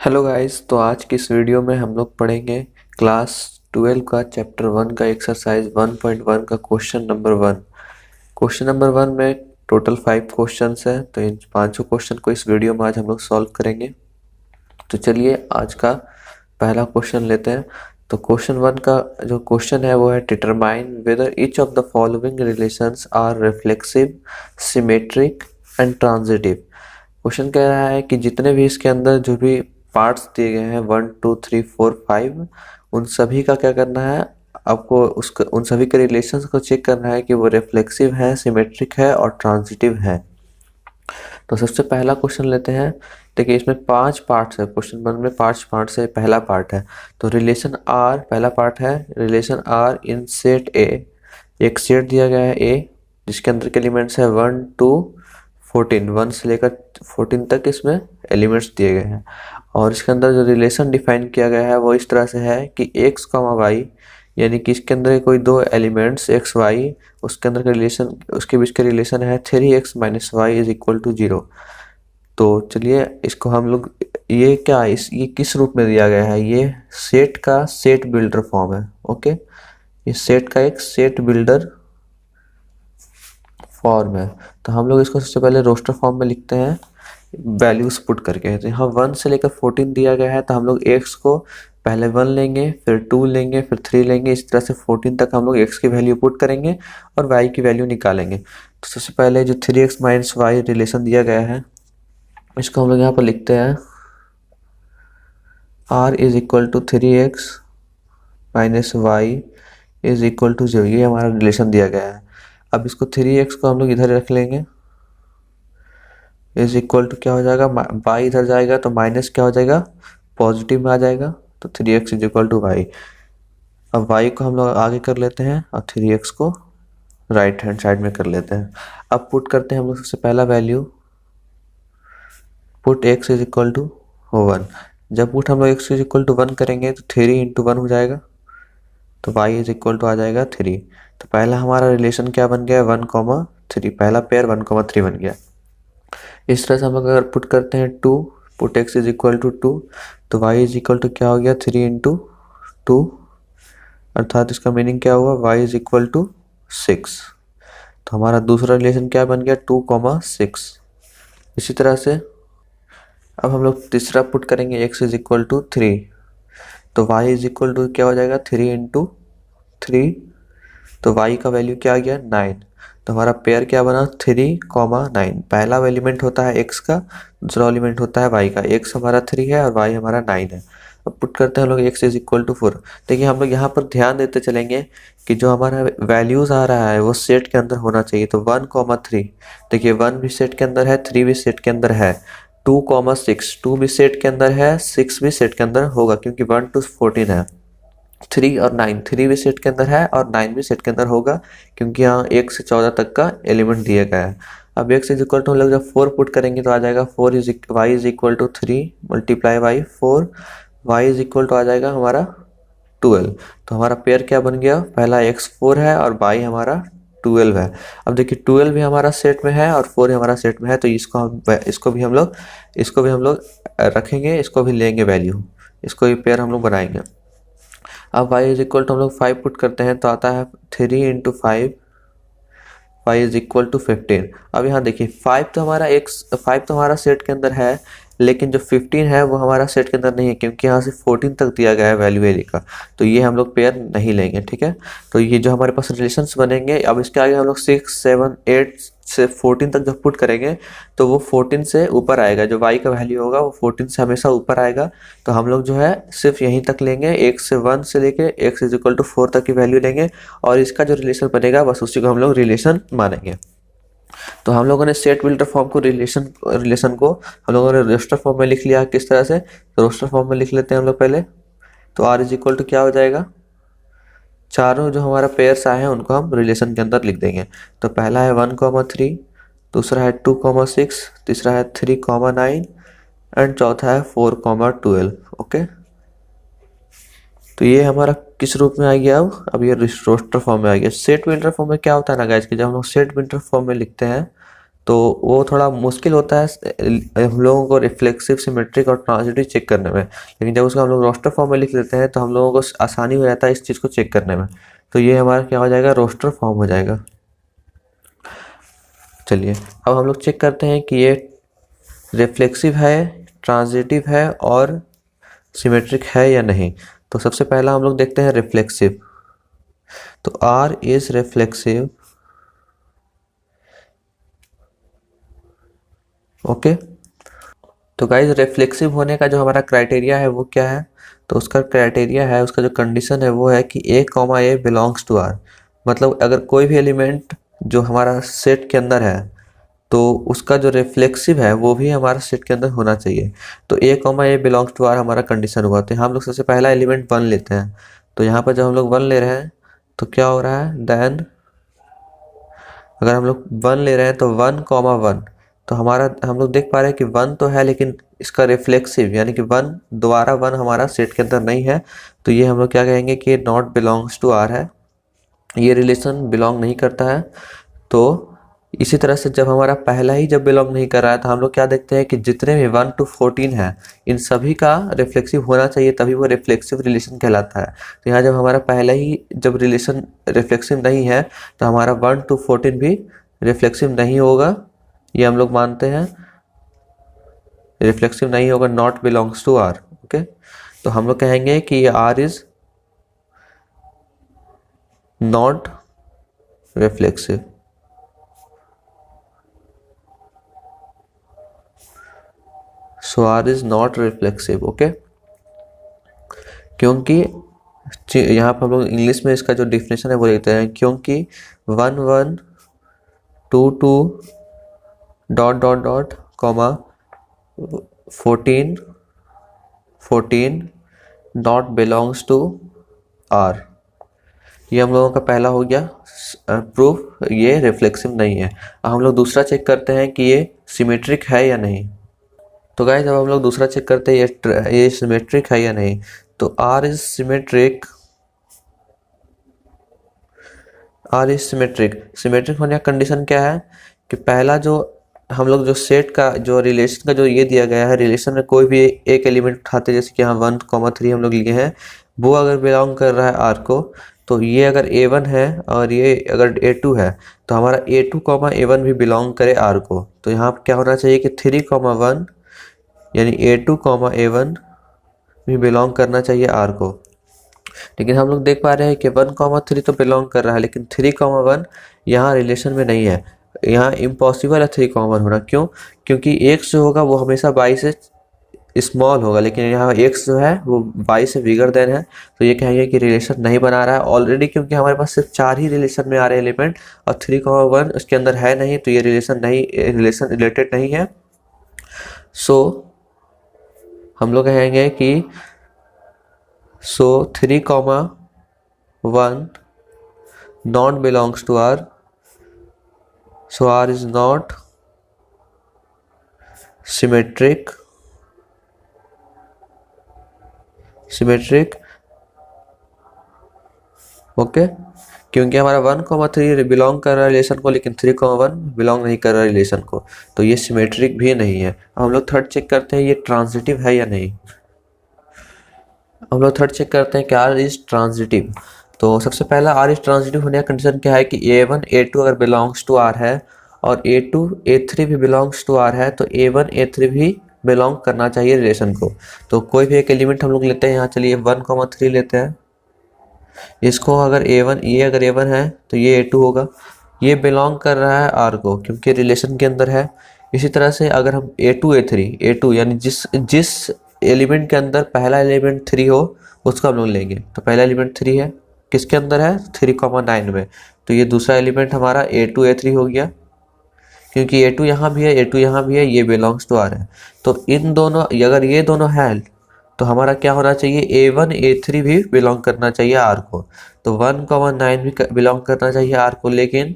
Hello guys. तो आज की इस वीडियो में हम लोग पढ़ेंगे क्लास 12 का चैप्टर 1 का एक्सरसाइज 1.1 का क्वेश्चन नंबर 1। क्वेश्चन नंबर 1 में टोटल 5 क्वेश्चंस हैं, तो इन पांचों क्वेश्चन को इस वीडियो में आज हम लोग सॉल्व करेंगे। तो चलिए आज का पहला क्वेश्चन लेते हैं। तो क्वेश्चन 1 का जो क्वेश्चन है वो है determine whether each of the following relations are reflexive, symmetric and transitive. Question कह रहा है कि जितने भी इसके अंदर जो भी पार्ट्स दिए गए हैं 1 2 3 4 5, उन सभी का क्या करना है, आपको उसका उन सभी के रिलेशंस को चेक करना है कि वो रिफ्लेक्सिव है, सिमेट्रिक है और ट्रांजिटिव है। तो सबसे पहला क्वेश्चन लेते हैं। देखिए इसमें 5 पार्ट्स है, क्वेश्चन 1 में 5 पार्ट्स है। पहला पार्ट है तो रिलेशन आर, पहला पार्ट है relation R in set A. एक सेट दिया गया है ए जिसके अंदर के एलिमेंट्स है 1 2 14, 1 से लेकर 14 तक इसमें एलिमेंट्स दिए गए हैं। और इसके अंदर जो रिलेशन डिफाइन किया गया है वो इस तरह से है कि x, y, यानी कि इसके अंदर कोई दो एलिमेंट्स x y, उसके अंदर का रिलेशन, उसके बीच का रिलेशन है 3x minus Y is equal to 0। तो चलिए इसको हम लोग, ये किस रूप में दिया गया है, ये सेट का सेट बिल्डर फॉर्म है। ओके, ये सेट का एक सेट बिल्डर फॉर्म है। तो हम लोग इसको सबसे पहले रोस्टर फॉर्म में लिखते हैं वैल्यूज पुट करके। तो यहाँ 1 से लेकर 14 दिया गया है, तो हम लोग x को पहले 1 लेंगे, फिर 2 लेंगे, फिर 3 लेंगे, इस तरह से 14 तक हम लोग x की वैल्यू पुट करेंगे और y की वैल्यू निकालेंगे। तो सबसे पहले जो 3x माइनस वाई रिलेशन दिया गया है इसको हम लोग यहाँ पर लिखते हैं r is equal to 3x minus Y is equal to 0। ये हमारा रिलेशन दिया गया है। अब इसको 3x को हम लोग इधर रख लेंगे, इज इक्वल टू क्या हो जाएगा, वाई इधर जाएगा तो माइनस क्या हो जाएगा, पॉजिटिव में आ जाएगा। तो 3x is equal to Y. अब y को हम लोग आगे कर लेते हैं और 3x को राइट हैंड साइड में कर लेते हैं। अब पुट करते हैं हम लोग सबसे पहला value, put x is equal to 1। जब पुट हम लोग x इज इक्वल टू 1 करेंगे तो 3 इंटू 1 हो जाएगा, तो y इज इक्वल टू आ जाएगा 3। तो पहला हमारा रिलेशन क्या बन गया, 1,3, पहला पेयर 1,3 बन गया। इस तरह से हम लोग अगर पुट करते हैं 2, put x is equal to 2, तो y इज इक्वल टू क्या हो गया, 3 इंटू 2, अर्थात इसका मीनिंग क्या हुआ, y इज इक्वल टू 6। तो हमारा दूसरा रिलेशन क्या बन गया, 2,6। इसी तरह से अब हम लोग तीसरा पुट करेंगे, x इज इक्वल टू 3, तो y इज इक्वल टू क्या हो जाएगा, 3 इंटू 3, तो y का वैल्यू क्या आ गया, 9। तो हमारा पेयर क्या बना, 3,9। पहला एलिमेंट होता है x का, दूसरा एलिमेंट होता है y का। x हमारा 3 है और y हमारा 9 है। अब पुट करते हैं हम लोग x इज इक्वल टू 4। देखिए हम लोग यहाँ पर ध्यान देते चलेंगे कि जो हमारा वैल्यूज आ रहा है वो सेट के अंदर होना चाहिए। तो 1,3, देखिए 1 भी सेट के अंदर है, 3 भी सेट के अंदर है, 2,6, 2 भी सेट के अंदर है, 6 भी सेट के अंदर होगा क्योंकि 1 to 14 है। 3 और 9, 3 भी सेट के अंदर है और 9 भी सेट के अंदर होगा क्योंकि यहाँ 1 से 14 तक का एलिमेंट दिया गया है। अब x इज इक्वल टू हम लोग जब 4 पुट करेंगे तो आ जाएगा y is equal to 3 multiply by 4, y is equal to आ जाएगा हमारा 12। तो हमारा पेयर क्या बन गया, पहला x 4 है और y हमारा 12 है। अब देखिए 12 भी हमारा सेट में है और 4 हमारा सेट में है, तो इसको भी हम लोग रखेंगे, इसको भी लेंगे वैल्यू, इसको भी पेयर हम लोग बनाएंगे। अब y इज इक्वल टू हम लोग 5 पुट करते हैं तो आता है 3 into 5, y is equal to 15। अब यहाँ देखिए 5 तो हमारा सेट के अंदर है, लेकिन जो 15 है वो हमारा सेट के अंदर नहीं है क्योंकि यहाँ से 14 तक दिया गया है वैल्यू एरी का, तो ये हम लोग पेयर नहीं लेंगे। ठीक है, तो ये जो हमारे पास रिलेशंस बनेंगे, अब इसके आगे हम लोग 6 7 8 से 14 तक जब पुट करेंगे तो वो 14 से ऊपर आएगा, जो y का वैल्यू होगा वो 14 से हमेशा ऊपर आएगा। तो हम लोग जो है सिर्फ यहीं तक लेंगे, 1 से लेके x इज इक्वल टू 4 तक की वैल्यू लेंगे और इसका जो रिलेशन बनेगा बस उसी को हम लोग रिलेशन मानेंगे। तो हम लोगों ने सेट बिल्डर फॉर्म को रिलेशन को हम लोगों ने रोस्टर फॉर्म में लिख लिया। किस तरह से, तो रोस्टर फॉर्म में लिख लेते हैं हम लोग पहले। तो r इज इक्वल टू क्या हो जाएगा, चारों जो हमारा पेयर्स आए हैं उनको हम रिलेशन के अंदर लिख देंगे। तो पहला है 1,3, दूसरा है 2,6, तीसरा है 3,9 एंड चौथा है 4,12। ओके, तो ये हमारा किस रूप में आ गया, अब ये रोस्टर फॉर्म में आ गया। सेट बिल्डर फॉर्म में क्या होता है ना गाइस कि जब हम लोग सेट बिल्डर फॉर्म में लिखते हैं तो वो थोड़ा मुश्किल होता है हम लोगों को रिफ्लेक्सिव, सिमेट्रिक और ट्रांजिटिव चेक करने में। लेकिन जब उसको हम लोग रोस्टर फॉर्म में लिख लेते हैं तो हम लोगों को आसानी हो जाता है इस चीज़ को चेक करने में। तो ये हमारा क्या हो जाएगा, रोस्टर फॉर्म हो जाएगा। चलिए अब हम लोग चेक करते हैं कि ये रिफ्लेक्सिव है, ट्रांजिटिव है और सिमेट्रिक है या नहीं। तो सबसे पहला हम लोग देखते हैं रिफ्लेक्सिव। तो R इज रिफ्लेक्सिव। ओके, तो गाइज रिफ्लेक्सिव होने का जो हमारा क्राइटेरिया है वो क्या है, तो उसका क्राइटेरिया है, उसका जो कंडीशन है वो है कि A, बिलोंग्स टू R। मतलब अगर कोई भी एलिमेंट जो हमारा सेट के अंदर है तो उसका जो रिफ्लेक्सिव है वो भी हमारा सेट के अंदर होना चाहिए। तो A, बिलोंग्स टू R हमारा कंडीशन हुआ। तो हम लोग सबसे पहला एलिमेंट 1 लेते हैं। तो यहाँ पर जब हम लोग 1 ले रहे हैं तो क्या हो रहा है, देन अगर हम लोग 1 ले रहे हैं तो 1, 1, तो हमारा हम लोग देख पा रहे हैं कि 1 तो है लेकिन इसका रिफ्लेक्सिव यानी कि 1 दोबारा 1 हमारा सेट के अंदर नहीं है। तो ये हम लोग क्या कहेंगे कि नॉट बिलोंग्स टू R है, ये रिलेशन बिलोंग नहीं करता है। तो इसी तरह से जब हमारा पहला ही जब बिलोंग नहीं कर रहा है तो हम लोग क्या देखते हैं कि जितने भी 1 to 14 है इन सभी का रिफ्लेक्सिव होना चाहिए, तभी वो रिफ्लेक्सिव रिलेशन कहलाता है। तो यहाँ जब हमारा पहला ही जब रिलेशन रिफ्लेक्सिव नहीं है तो हमारा 1 to 14 भी रिफ्लेक्सिव नहीं होगा, ये हम लोग मानते हैं रिफ्लेक्सिव नहीं होगा, not belongs to R। Okay, तो हम लोग कहेंगे कि R is not reflexive. So R is not reflexive. Okay, क्योंकि यहाँ पर हम लोग इंग्लिश में इसका जो डिफिनेशन है वो लिखते हैं, क्योंकि 1, 1, 2, 2 dot dot dot comma 14, 14 not belongs to R। ये हम लोगों का पहला हो गया प्रूफ, ये रिफ्लेक्सिव नहीं है। अब हम लोग दूसरा चेक करते हैं कि ये सिमेट्रिक है या नहीं। तो गाइस जब हम लोग दूसरा चेक करते हैं ये सिमेट्रिक है या नहीं, तो R is symmetric. R is symmetric. Symmetric होने का कंडीशन क्या है कि पहला जो हम लोग जो सेट का जो रिलेशन का जो ये दिया गया है, रिलेशन में कोई भी एक एलिमेंट उठाते हैं, जैसे कि यहाँ 1, 3 हम लोग लिए हैं, वो अगर बिलोंग कर रहा है R को, तो ये अगर A1 है और ये अगर A2 है तो हमारा A2, A1 भी बिलोंग करे R को। तो यहाँ पर क्या होना चाहिए कि 3, 1 यानी A2, A1 भी बिलोंग करना चाहिए R को। लेकिन हम लोग देख पा रहे हैं कि 1, 3 तो बिलोंग कर रहा है, लेकिन 3, 1 यहाँ रिलेशन में नहीं है। यहाँ इम्पॉसिबल है 3, 1 होना। क्यों? क्योंकि x जो होगा वो हमेशा y से स्मॉल होगा, लेकिन यहाँ x जो है वो y से बिगर देन है। तो ये कहेंगे कि रिलेशन नहीं बना रहा है ऑलरेडी, क्योंकि हमारे पास सिर्फ 4 ही रिलेशन में आ रहे एलिमेंट और 3, 1 उसके अंदर है नहीं, तो ये रिलेशन रिलेटेड नहीं है। सो हम लोग कहेंगे कि 3, 1 not belongs to R, so R is not symmetric। Okay, क्योंकि हमारा 1, 3 बिलोंग कर रहा है रिलेशन को, लेकिन 3, 1 बिलोंग नहीं कर रहा है रिलेशन को, तो ये सिमेट्रिक भी नहीं है। हम लोग थर्ड चेक करते हैं ये ट्रांजिटिव है या नहीं। हम लोग थर्ड चेक करते हैं कि R इज ट्रांजिटिव। तो सबसे पहला R इज ट्रांजिटिव होने का कंडीशन क्या है कि A1, A2 अगर बिलोंग्स टू R है और A2, A3 भी बिलोंग्स टू R है, तो A1, A3 भी बिलोंग करना चाहिए रिलेशन को। तो कोई भी एक एलिमेंट हम लोग लेते हैं, यहाँ चलिए 1, 3 लेते हैं। इसको अगर A1, ये अगर A1 है तो ये A2 होगा, ये बिलोंग कर रहा है R को क्योंकि रिलेशन के अंदर है। इसी तरह से अगर हम A2, A3 यानी जिस एलिमेंट के अंदर पहला एलिमेंट 3 हो उसको हम लोग लेंगे। तो पहला एलिमेंट 3 है, किसके अंदर है 3, 9 में, तो ये दूसरा एलिमेंट हमारा A2, A3 हो गया, क्योंकि A2 यहाँ भी है, A2 यहाँ भी है, ये बिलोंग्स टू R है। तो इन दोनों अगर ये दोनों है तो हमारा क्या होना चाहिए, A1, A3 भी बिलोंग करना चाहिए R को। तो 1, 9 भी बिलोंग करना चाहिए R को, लेकिन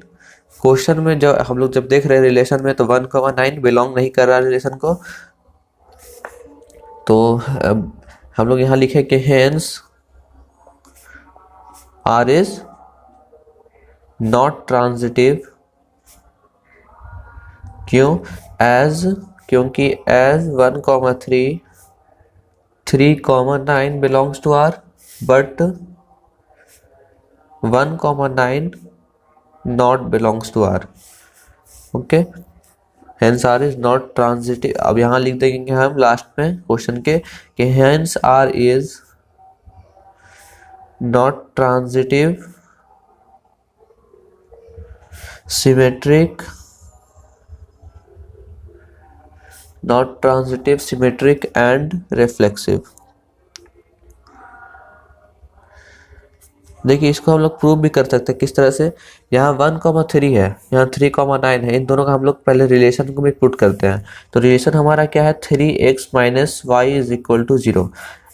क्वेश्चन में जब हम लोग जब देख रहे हैं रिलेशन में तो 1, 9 बिलोंग नहीं कर रहा रिलेशन को। तो हम लोग यहाँ लिखे कि hence R is not transitive क्यों? क्योंकि as 1,3 3,9 belongs to R, but 1,9 not belongs to R. Okay, hence R is not transitive. अब यहाँ लिख देंगे हम लास्ट में क्वेश्चन के कि hence R is not transitive, symmetric, not transitive, symmetric and reflexive. देखिए इसको हम लोग प्रूव भी कर सकते हैं किस तरह से। यहाँ 1,3 है, यहाँ 3,9 है, इन दोनों का हम लोग पहले रिलेशन को भी पुट करते हैं। तो रिलेशन हमारा क्या है? 3x minus Y is equal to 0।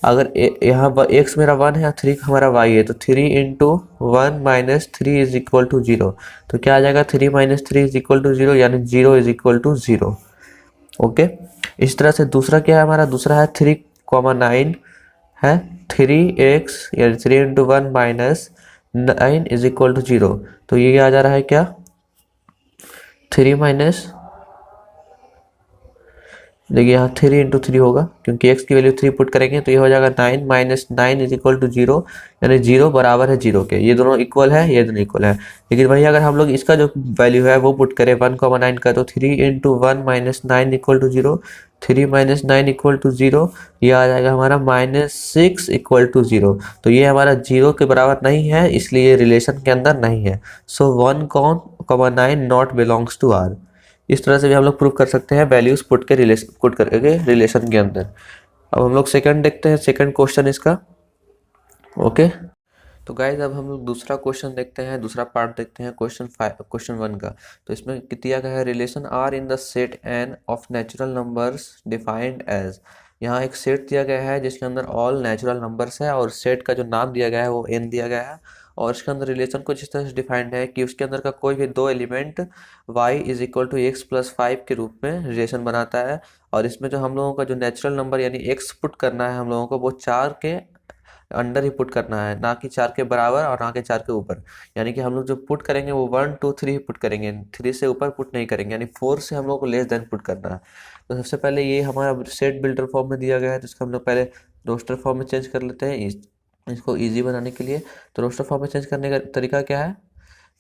अगर यहाँ x मेरा 1 है, 3 हमारा y है, तो 3 into 1 minus 3 is equal to 0। तो क्या आ जाएगा? 3 माइनस 3 इज इक्वल टू 0, यानी 0 इज इक्वल टू 0। ओके, इस तरह से दूसरा क्या है हमारा? दूसरा है 3,9 है, 3x यानी 3 into 1 minus 9 is equal to 0। तो ये आ जा रहा है क्या? 3 माइनस, देखिए यहाँ 3 इंटू 3 होगा, क्योंकि x की वैल्यू 3 पुट करेंगे तो ये हो जाएगा 9 माइनस 9 इज इक्वल टू 0, यानी 0 बराबर है 0 के। ये दोनों इक्वल है, ये दोनों इक्वल है। लेकिन वही अगर हम लोग इसका जो वैल्यू है वो पुट करें 1,9 का, तो 3 into 1 minus 9 equal to 0, 3 minus 9 equal to 0, ये आ जाएगा हमारा -6 इक्वल टू 0। तो ये हमारा 0 के बराबर नहीं है, इसलिए ये रिलेशन के अंदर नहीं है। सो 1,9 नॉट बिलोंग्स टू आर। इस तरह से भी हम लोग प्रूव कर सकते हैं वैल्यूज पुट करके रिलेशन के अंदर। अब हम लोग सेकंड देखते हैं, सेकंड क्वेश्चन इसका। ओके, तो गाइज अब हम लोग दूसरा क्वेश्चन देखते हैं, दूसरा पार्ट देखते हैं क्वेश्चन 1 का। तो इसमें दिया गया है relation R in the set N of natural numbers defined as. यहाँ एक सेट दिया गया है जिसके अंदर ऑल नेचुरल नंबर्स है, और सेट का जो नाम दिया गया है वो एन दिया गया है। और इसके अंदर रिलेशन कुछ इस तरह से डिफाइंड है कि उसके अंदर का कोई भी दो element y is equal to X plus 5 के रूप में रिलेशन बनाता है। और इसमें जो हम लोगों का जो नेचुरल नंबर यानी x पुट करना है हम लोगों को, वो 4 के अंडर ही पुट करना है, ना कि 4 के बराबर और ना कि 4 के ऊपर। यानी कि हम लोग जो पुट करेंगे वो 1 2 3 ही पुट करेंगे, 3 से ऊपर पुट नहीं करेंगे, यानी 4 से हम लोग को लेस देन पुट करना है। तो सबसे पहले ये हमारा सेट बिल्डर फॉर्म में दिया गया है, जिसको हम लोग पहले रोस्टर फॉर्म में चेंज कर लेते हैं इसको ईजी बनाने के लिए। तो रोस्टर फॉर्म में चेंज करने का तरीका क्या है?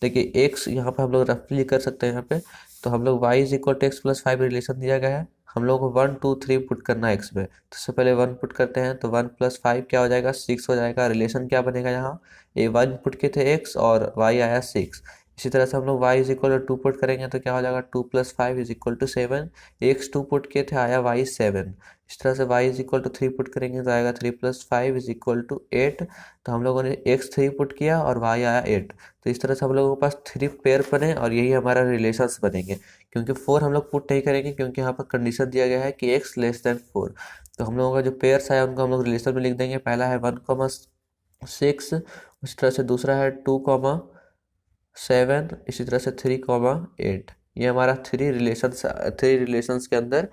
देखिए एक्स यहाँ पे हम लोग रफली कर सकते हैं यहाँ पे। तो हम लोग y is equal to X plus 5 relation दिया गया है, हम लोग को 1 2 3 पुट करना है एक्स में। तो सबसे पहले 1 पुट करते हैं, तो 1 प्लस 5 क्या हो जाएगा? 6 हो जाएगा। रिलेशन क्या बनेगा यहाँ? ये 1 पुट के थे x और y आया 6। इसी तरह से हम लोग y is equal to 2 put करेंगे तो क्या हो जाएगा? 2 plus 5 is equal to 7। x 2 put के थे, आया y 7। इस तरह से y is equal to 3 put करेंगे तो आएगा 3 प्लस 5 इज इक्वल टू 8। तो हम लोगों ने x 3 पुट किया और y आया 8। तो इस तरह से हम लोगों के पास 3 पेयर बने, और यही हमारा रिलेशंस बनेंगे। क्योंकि 4 हम लोग पुट नहीं करेंगे, क्योंकि यहाँ पर कंडीशन दिया गया है कि x लेस देन 4। तो हम लोगों का जो पेयर्स है उनको हम लोग रिलेशन में लिख देंगे। पहला है 1,6, उसी तरह से दूसरा है 2,7, इसी तरह से 3,8। ये हमारा थ्री रिलेशंस के अंदर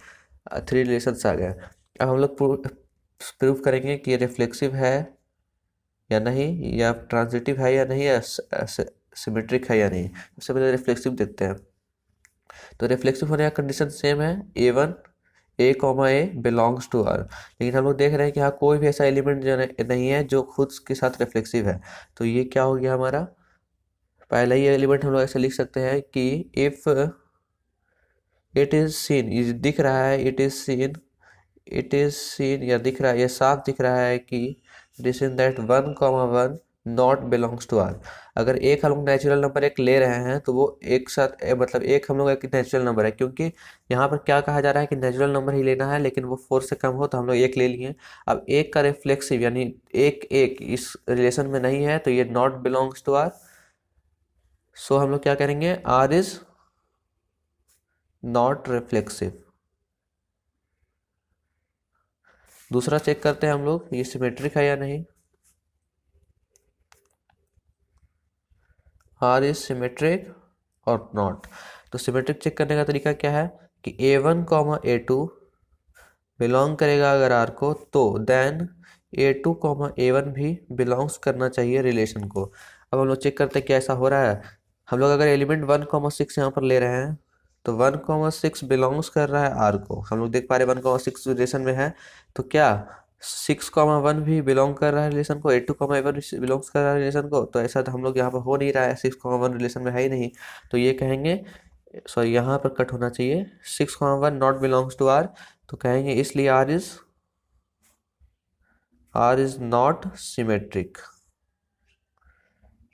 3 रिलेशंस आ गए। अब हम लोग प्रूव करेंगे कि ये रिफ्लेक्सिव है या नहीं, या ट्रांजिटिव है या नहीं, या सिमेट्रिक है या नहीं। सबसे पहले रिफ्लेक्सिव देखते हैं। तो रिफ्लेक्सिव होने का कंडीशन सेम है, A1 A, belongs to are. लेकिन हम लोग देख रहे हैं कि यहाँ कोई भी ऐसा एलिमेंट जो नहीं है जो खुद के साथ रिफ्लेक्सिव है। तो ये क्या हो गया हमारा? पहला ही एलिमेंट हम लोग ऐसे लिख सकते हैं कि इफ इट इज सीन, ये दिख रहा है, इट इज सीन या दिख रहा है, ये साफ दिख रहा है कि this in that 1,1 not belongs to R. अगर एक हम लोग नेचुरल नंबर एक ले रहे हैं तो वो एक साथ मतलब एक हम लोग एक नेचुरल नंबर है, क्योंकि यहाँ पर क्या कहा जा रहा है कि नेचुरल नंबर ही लेना है, लेकिन वो 4 से कम हो तो हम लोग एक ले लिए। अब एक का रिफ्लेक्सिव यानी एक इस रिलेशन में नहीं है, तो ये not belongs to R. So हम लोग क्या करेंगे? R is not reflexive. दूसरा चेक करते हैं हम लोग, ये सिमेट्रिक है या नहीं। आर इज सिमेट्रिक और नॉट। तो सिमेट्रिक चेक करने का तरीका क्या है कि A1, A2 बिलोंग करेगा अगर आर को, तो देन A2, A1 भी बिलोंग्स करना चाहिए रिलेशन को। अब हम लोग चेक करते हैं कि ऐसा हो रहा है। हम लोग अगर एलिमेंट 1, 6 यहाँ पर ले रहे हैं, तो 1,6 बिलोंग्स कर रहा है आर को, हम लोग देख पा रहे 1,6 रिलेशन में है, तो क्या 6,1 भी बिलोंग कर रहा है रिलेशन को, 8,2,1 बिलोंग्स कर रहा है रिलेशन को? तो ऐसा तो हम लोग यहाँ पर हो नहीं रहा है, 6,1 रिलेशन में है ही नहीं, तो ये कहेंगे, सॉरी यहाँ पर कट होना चाहिए, 6,1 नॉट बिलोंग्स टू आर, तो कहेंगे इसलिए आर इज नॉट सिमेट्रिक।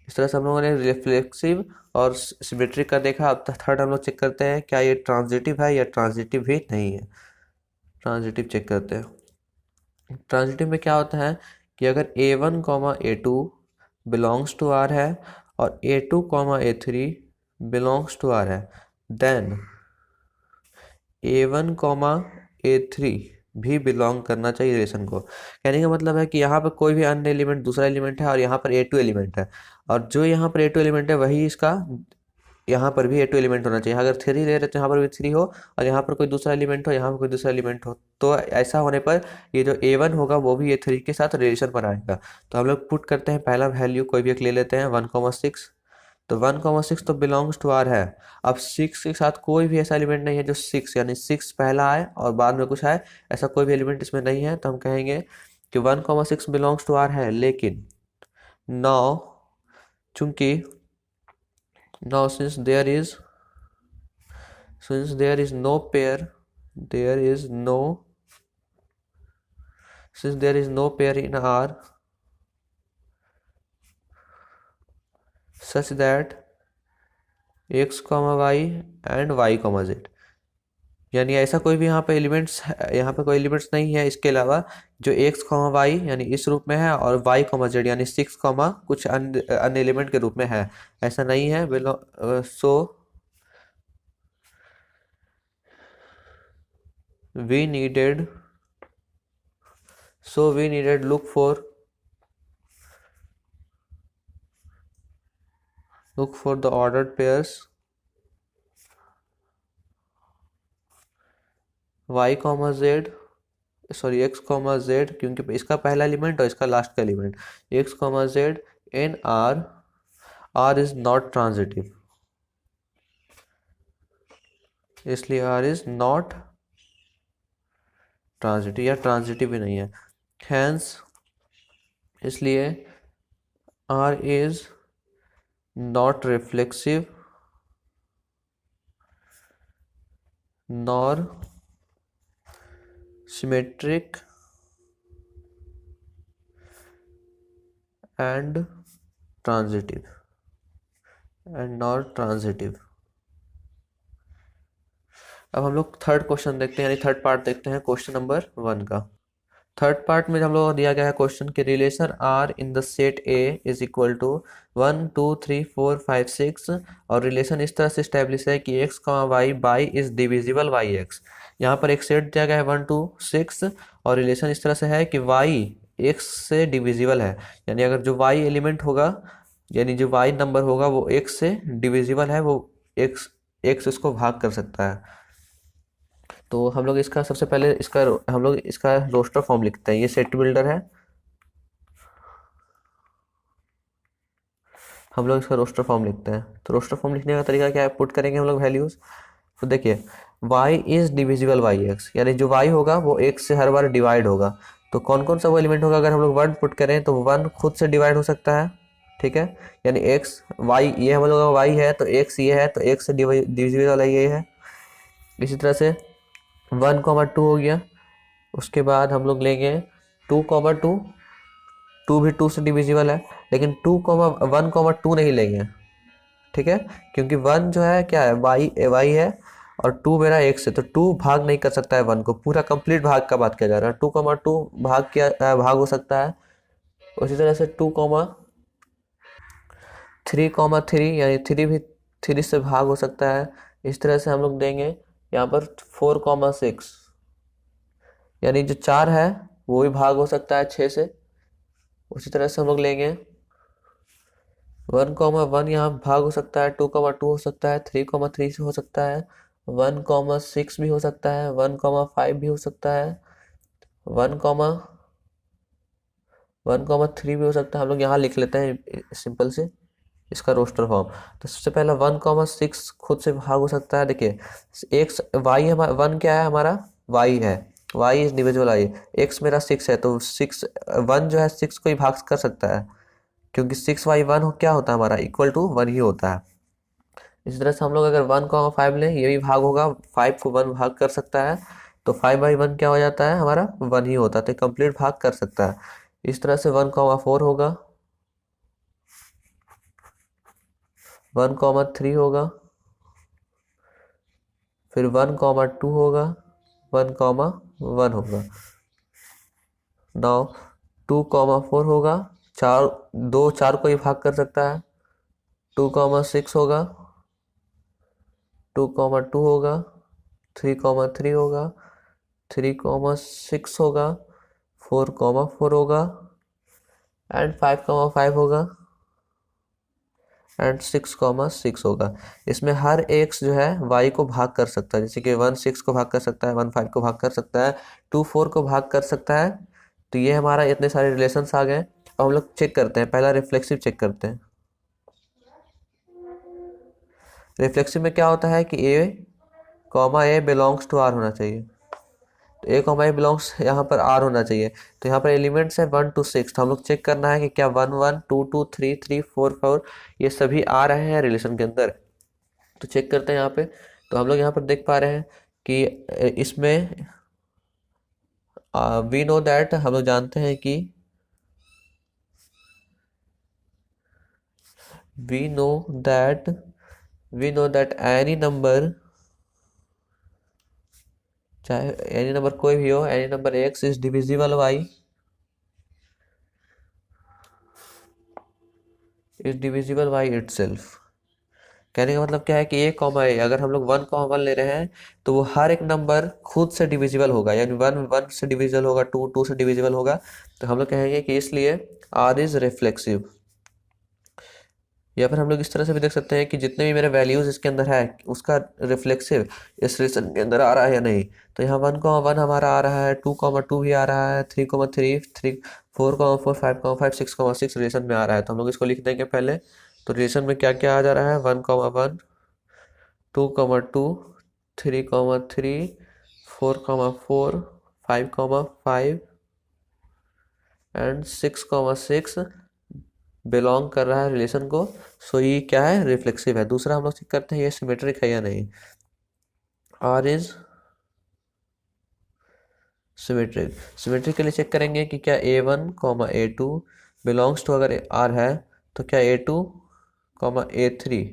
इस तरह से हम लोगों ने रिफ्लेक्सिव और सिमेट्रिक का देखा। अब थर्ड हम लोग चेक करते हैं क्या ये ट्रांजिटिव है या ट्रांजिटिव भी नहीं है। ट्रांजिटिव चेक करते हैं। ट्रांजिटिव में क्या होता है कि अगर A1 A2 belongs to R है और A2 A3 belongs to R है, देन A1 A3 भी बिलोंग करना चाहिए रिलेशन को। कहने का मतलब है कि यहाँ पर कोई भी अन्य एलिमेंट दूसरा एलिमेंट है और यहाँ पर A2 एलिमेंट है, और जो यहाँ पर A2 एलिमेंट है वही इसका यहाँ पर भी A2 एलिमेंट होना चाहिए। अगर 3 ले रहे तो यहाँ पर भी 3 हो, और यहाँ पर कोई दूसरा एलिमेंट हो, यहाँ पर कोई दूसरा एलिमेंट हो, तो ऐसा होने पर ये जो A1 होगा वो भी A3 के साथ रिलेशन बनाएगा। तो हम लोग पुट करते हैं पहला वैल्यू, कोई भी एक ले लेते हैं 1,6, तो 1,6 तो बिलोंग्स टू आर है। अब 6 के साथ कोई भी ऐसा एलिमेंट नहीं है जो 6 यानी 6 पहला आए और बाद में कुछ आए, ऐसा कोई भी एलिमेंट इसमें नहीं है, तो हम कहेंगे कि 1,6 बिलोंग्स टू आर है। लेकिन नाउ चूंकि now since there is no pair, there is no since there is no pair in R such that x, y and y, z, यानी ऐसा कोई भी यहाँ पे एलिमेंट्स, यहाँ पे कोई एलिमेंट्स नहीं है इसके अलावा जो x, y यानी इस रूप में है और y, z यानी 6, कुछ अन्य एलिमेंट के रूप में है, ऐसा नहीं है। we needed look for the ordered pairs y, z, sorry x, z, क्योंकि इसका पहला एलिमेंट और इसका लास्ट का element x, z in r is not transitive, इसलिए r इज नॉट ट्रांजिटिव या ट्रांजिटिव भी नहीं है। हैंस इसलिए r is not reflexive nor symmetric and not transitive. अब हम लोग थर्ड क्वेश्चन देखते हैं, यानी थर्ड पार्ट देखते हैं क्वेश्चन नंबर 1 का। थर्ड पार्ट में हम लोग दिया गया है क्वेश्चन के relation R in the set A is equal to 1 2 3 4 5 6, और रिलेशन इस तरह से स्टैब्लिश है कि x, y by is divisible by x। यहाँ पर एक सेट दिया गया है 1 2 6, और रिलेशन इस तरह से है कि y x से डिविजिबल है, यानी अगर जो y एलिमेंट होगा, यानी जो y नंबर होगा वो x से डिविजिबल है, वो x उसको भाग कर सकता है। तो हम लोग इसका सबसे पहले हम लोग इसका रोस्टर फॉर्म लिखते हैं। ये सेट बिल्डर है, हम लोग इसका रोस्टर फॉर्म लिखते हैं। तो रोस्टर फॉर्म लिखने का तरीका क्या है, पुट करेंगे हम लोग वैल्यूज। तो देखिए y is divisible by x, यानी जो y होगा वो x से हर बार डिवाइड होगा। तो कौन कौन सा वो एलिमेंट होगा, अगर हम लोग 1 पुट करें तो 1 खुद से डिवाइड हो सकता है, ठीक है, यानी x y ये हम लोग का y है तो x ये है, तो x से डिविजिबल वाला ये है। इसी तरह से 1,2 हो गया, उसके बाद हम लोग लेंगे 2,2, 2 भी 2 से डिविजिबल है, लेकिन 1,2 नहीं लेंगे, ठीक है, क्योंकि 1 जो है क्या है y है और 2 मेरा x है, तो 2 भाग नहीं कर सकता है 1 को, पूरा कंप्लीट भाग का बात किया जा रहा है। 2,2 भाग हो सकता है। उसी तरह से 2,3,3 यानी 3 भी 3 से भाग हो सकता है। इस तरह से हम लोग देंगे यहाँ पर 4,6, यानी जो 4 है वो भी भाग हो सकता है 6 से। उसी तरह से हम लोग लेंगे 1,1 यहाँ भाग हो सकता है, 2,2 हो सकता है, 3,3 से हो सकता है, 1,6 भी हो सकता है, 1,5 भी हो सकता है, 1,3 भी हो सकता है। हम लोग यहाँ लिख लेते हैं सिंपल से इसका रोस्टर फॉर्म। तो सबसे पहला 1,6 खुद से भाग हो सकता है। देखिए एक वाई वन क्या है हमारा, वाई है, Y is divisible I. X मेरा 6 है तो 6 1 जो है 6 को ही भाग कर सकता है, क्योंकि 6/1 क्या होता है हमारा, इक्वल टू 1 ही होता है। इसी तरह से हम लोग अगर 1,5 लें, ये भी भाग होगा, 5 को 1 भाग कर सकता है, तो 5/1 क्या हो जाता है हमारा, 1 ही होता है, तो कंप्लीट भाग कर सकता है। इस तरह से 1,4 होगा, 1,3 होगा, फिर 1,2 होगा, 1,1 होगा। नाउ 2,4 होगा, 4 को ही भाग कर सकता है, 2,6 होगा, 2,2 होगा, 3,3 होगा, 3,6 होगा, 4,4 होगा, एंड 5,5 होगा, एंड 6,6 होगा। इसमें हर एक्स जो है वाई को भाग कर सकता है, जैसे कि 1,6 को भाग कर सकता है, 1,5 को भाग कर सकता है, 2,4 को भाग कर सकता है। तो ये हमारा इतने सारे रिलेशंस आ गए। अब हम लोग चेक करते हैं, पहला रिफ्लेक्सिव चेक करते हैं। रिफ्लेक्सिव में क्या होता है कि ए बिलोंग्स टू आर होना चाहिए, तो ए बिलोंग्स यहाँ पर आर होना चाहिए। तो यहाँ पर एलिमेंट्स है 1 to 6, तो हम लोग चेक करना है कि क्या 1 1 2 2 3 3 4 4 ये सभी आ रहे हैं रिलेशन के अंदर। तो चेक करते हैं यहाँ पे। तो हम लोग यहाँ पर देख पा रहे हैं कि इसमें वी नो दैट, हम लोग जानते हैं कि we know that any number, चाहे एनी नंबर कोई भी हो, any number X is divisible by itself. कहने का मतलब क्या है कि ए अगर हम लोग 1,1 ले रहे हैं तो वो हर एक नंबर खुद से डिविजिबल होगा, यानी 1 1 से डिविजिबल होगा, 2 2 से डिविजिबल होगा। तो हम लोग कहेंगे कि इसलिए आर इज रिफ्लेक्सिव। या फिर हम लोग इस तरह से भी देख सकते हैं कि जितने भी मेरे वैल्यूज इसके अंदर है उसका रिफ्लेक्सिव इस रिलेशन के अंदर आ रहा है या नहीं। तो यहाँ 1,1 हमारा आ रहा है, 2,2 भी आ रहा है, 3,3 4,4 5,5 6,6 रिलेशन में आ रहा है। तो हम लोग इसको लिख देंगे पहले। तो रिलेशन में क्या क्या आ जा रहा है, 1,1 2,2 3,3 4,4 5,5 एंड 6,6 बिलोंग कर रहा है रिलेशन को। सो ये क्या है, रिफ्लेक्सिव है। दूसरा हम लोग चेक करते हैं ये सिमेट्रिक है या नहीं। आर इज सिमेट्रिक के लिए चेक करेंगे कि क्या A1, A2 बिलोंग्स टू, अगर आर है तो क्या A2, A3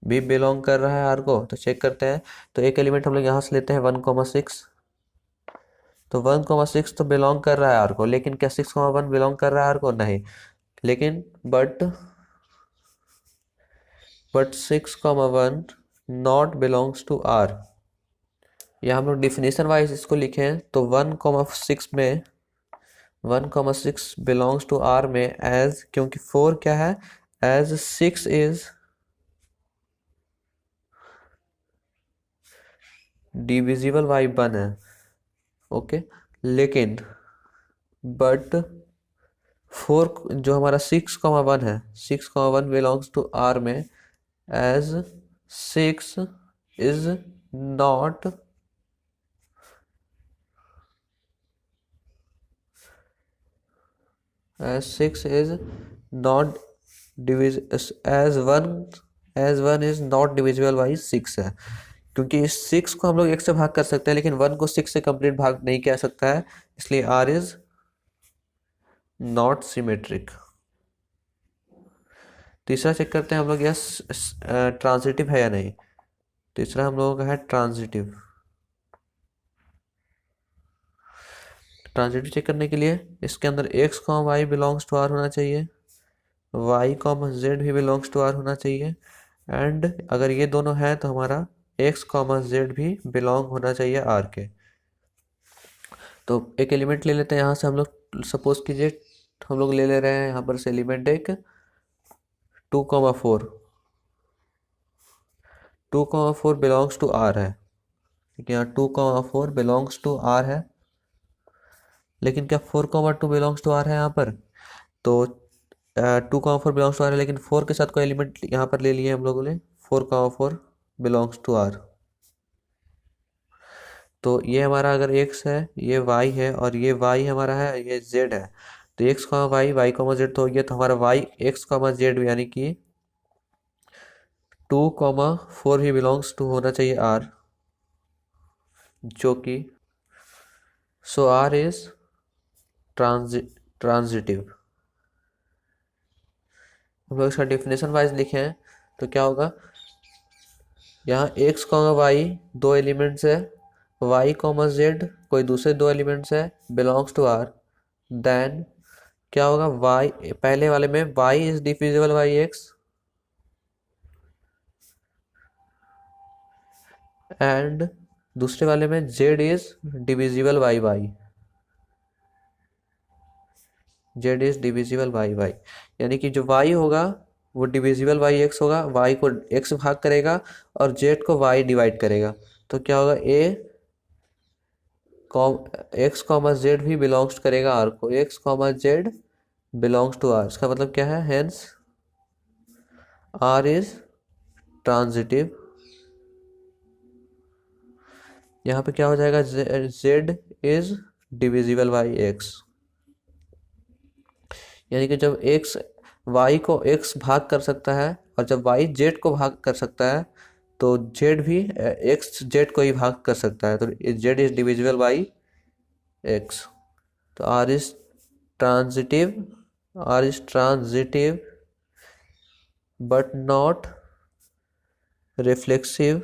भी बिलोंग कर रहा है आर को। तो चेक करते हैं। तो एक एलिमेंट हम लोग यहाँ से लेते हैं 1,6, तो 1,6 तो बिलोंग कर रहा है आर को, लेकिन क्या 6,1 बिलोंग कर रहा है आर को, नहीं। लेकिन but 6,1 not belongs to R. या हम लोग डिफिनेशन वाइज इसको लिखें तो 1,6 में 1,6 बिलोंग्स टू आर में एज, क्योंकि 4 क्या है, एज 6 इज डिविजिबल बाई 1 है, ओके। लेकिन बट 4 जो हमारा 6,1 है, 6,1 बिलोंग्स टू आर में as 6 is not as 6 is not as 1 is not divisible by 6 है। क्योंकि इस 6 को हम लोग 1 से भाग कर सकते हैं, लेकिन 1 को 6 से कंप्लीट भाग नहीं किया सकता है, इसलिए R इज नॉट सिमेट्रिक। तीसरा चेक करते हैं हम लोग, यस ट्रांजिटिव है या नहीं। तीसरा हम लोगों का है ट्रांजिटिव। ट्रांजिटिव चेक करने के लिए इसके अंदर x, y belongs to R होना चाहिए, y, z भी बिलोंग्स टू आर होना चाहिए, एंड अगर ये दोनों हैं तो हमारा x, z भी बिलोंग होना चाहिए आर के। तो एक एलिमेंट ले लेते हैं यहाँ से हम लोग। सपोज कीजिए हम लोग ले रहे हैं यहाँ पर से एलिमेंट एक 2,4, 2,4 बिलोंग्स टू आर है, ठीक है। यहाँ 2,4 बिलोंग्स टू आर है, लेकिन क्या 4,2 बिलोंग्स टू आर है यहाँ पर। तो 2,4 बिलोंग्स टू आर है, लेकिन 4 के साथ कोई एलिमेंट यहाँ पर ले लिए हम लोगों ने, 4,4 बिलोंग्स टू आर। तो ये हमारा अगर x है, ये y है, और ये y हमारा है, ये z है, तो x, y, y, z तो हो गया। तो हमारा y, x, z यानी कि 2,4 ही बिलोंग्स टू होना चाहिए r, जो कि सो r इज ट्रांजिटिव। हम लोग इसका डेफिनेशन वाइज लिखे हैं तो क्या होगा, यहाँ x, y दो एलिमेंट्स है, y, z कोई दूसरे दो एलिमेंट्स है, बिलोंग्स टू r, देन क्या होगा, y पहले वाले में y is divisible by x, and दूसरे वाले में z is divisible by y, z is divisible by y, यानी कि जो y होगा वो डिविजिबल बाई x होगा, y को x भाग करेगा और z को y डिवाइड करेगा। तो क्या होगा, x, z भी बिलोंग्स करेगा r को, x, z belongs to r। इसका मतलब क्या है, हेंस r इज ट्रांजिटिव। यहाँ पे क्या हो जाएगा, z is divisible by x, यानी कि जब x y को x भाग कर सकता है और जब y z को भाग कर सकता है, तो z भी x z को ही भाग कर सकता है, तो z is divisible by x। तो r is transitive, but not reflexive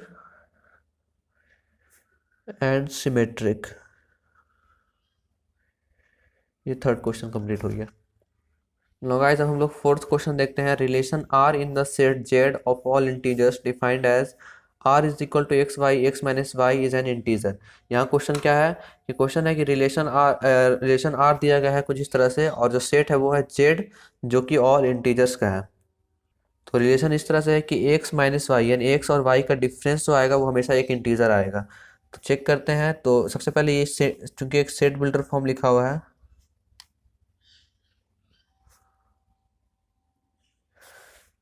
and symmetric. ये थर्ड क्वेश्चन कंप्लीट हो गया। लो गाइस, अब हम लोग फोर्थ क्वेश्चन देखते हैं। Relation R in the set Z of all integers defined as R is equal to x Y, X minus Y is an integer. यहाँ question क्या है, कि क्वेश्चन है कि रिलेशन आर दिया गया है कुछ इस तरह से, और जो सेट है वो है जेड, जो कि ऑल इंटीजर्स का है। तो रिलेशन इस तरह से है कि एक्स माइनस वाई, यानी एक्स और वाई का डिफरेंस जो आएगा वो हमेशा एक इंटीजर आएगा। तो चेक करते हैं। तो सबसे पहले ये चूंकि एक सेट बिल्डर फॉर्म लिखा हुआ है,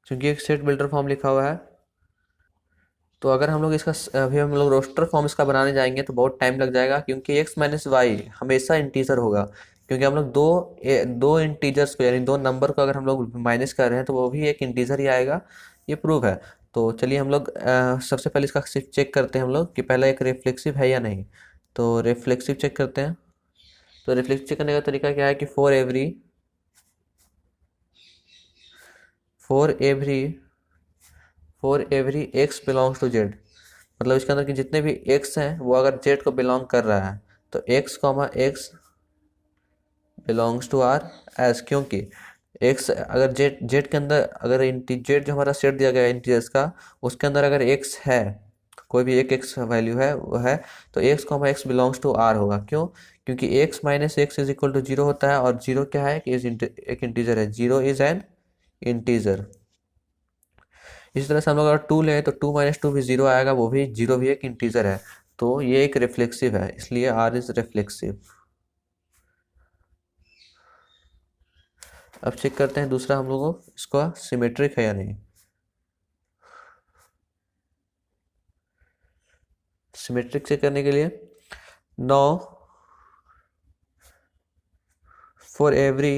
चूंकि एक सेट बिल्डर फॉर्म लिखा हुआ है, तो अगर हम लोग इसका अभी हम लोग रोस्टर फॉर्म इसका बनाने जाएंगे तो बहुत टाइम लग जाएगा, क्योंकि x माइनस वाई हमेशा इंटीजर होगा। क्योंकि हम लोग दो इंटीजर्स को, यानी दो नंबर को अगर हम लोग माइनस कर रहे हैं तो वो भी एक इंटीजर ही आएगा, ये प्रूव है। तो चलिए हम लोग सबसे पहले इसका चेक करते हैं हम लोग कि पहला एक रिफ्लेक्सिव है या नहीं। तो रिफ्लेक्सिव चेक करते हैं। तो रिफ्लेक्सिव चेक करने का तरीका क्या है कि for every X belongs to Z, मतलब इसके अंदर के जितने भी एक्स हैं वो अगर जेड को बिलोंग कर रहा है, तो X belongs to R S, क्योंकि एक्स अगर जेड जेड के अंदर अगर जेड जो हमारा सेट दिया गया है इंटीजर्स का, उसके अंदर अगर एक्स है, कोई भी एक एक्स वैल्यू है वो है, तो एक्स बिलोंग्स टू आर होगा। क्यों? क्योंकि X minus X is equal to zero होता है, और जीरो क्या है कि एक इंटीजर है, जीरो इज एन इंटीजर। इसी तरह से हम लोग अगर टू लें तो टू माइनस टू भी जीरो आएगा, वो भी जीरो भी एक इंटीजर है। तो ये एक रिफ्लेक्सिव है, इसलिए आर इज रिफ्लेक्सिव। अब चेक करते हैं दूसरा हम लोगों को इसका सिमेट्रिक है या नहीं। सिमेट्रिक चेक करने के लिए, no for every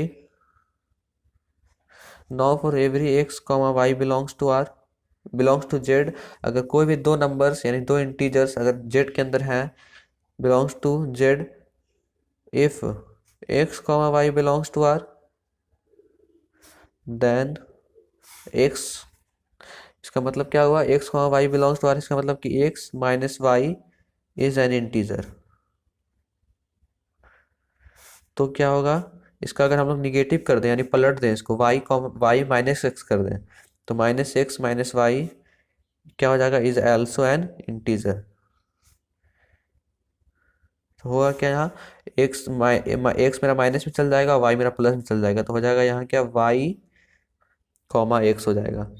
x comma Y belongs to z, अगर कोई भी दो नंबर्स यानी दो इंटीजर्स अगर जेड के अंदर हैं, belongs to z, if x comma Y belongs to R, then x, इसका मतलब क्या हुआ, x comma Y belongs to R, इसका मतलब कि x minus Y is an integer. तो क्या होगा, इसका अगर हम लोग निगेटिव कर दें यानी पलट दें इसको, वाई माइनस एक्स कर दें, तो माइनस एक्स माइनस वाई क्या हो जाएगा, इज एल्सो एन इंटीजर। तो होगा क्या यहाँ, एक्स मेरा माइनस में चल जाएगा, वाई मेरा प्लस में चल जाएगा, तो हो जाएगा यहाँ क्या, वाई कॉमा एक्स हो जाएगा।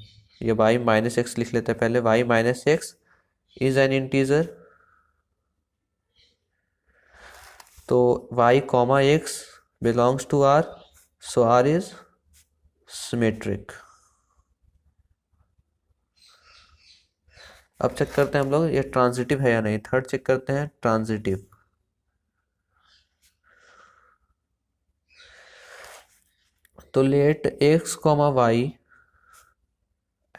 ये वाई माइनस एक्स लिख लेते हैं पहले, Y minus X is an integer. तो Y comma x belongs to R, so R is symmetric. अब चेक करते हैं हम लोग ये ट्रांजिटिव है या नहीं। थर्ड चेक करते हैं ट्रांजिटिव। तो let x comma Y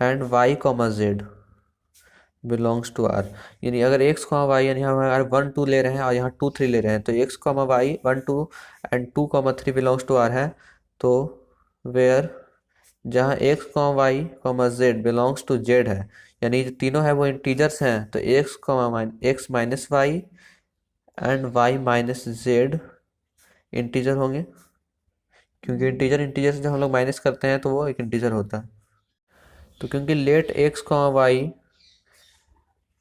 and Y comma Z belongs to R. यानी अगर एक्स कॉमा वाई यानी हम अगर 1 2 ले रहे हैं और यहाँ 2 3 ले रहे हैं, तो x comma y 1 2 and 2 comma 3 belongs to R है। तो वेयर जहाँ x comma y comma Z belongs to z है, यानी जो तीनों है वो इंटीजर्स हैं, तो x comma x minus y and y minus z integer होंगे, क्योंकि इंटीजर इंटीजर से जब हम लोग माइनस करते हैं तो वो एक इंटीजर होता है। तो क्योंकि let x comma Y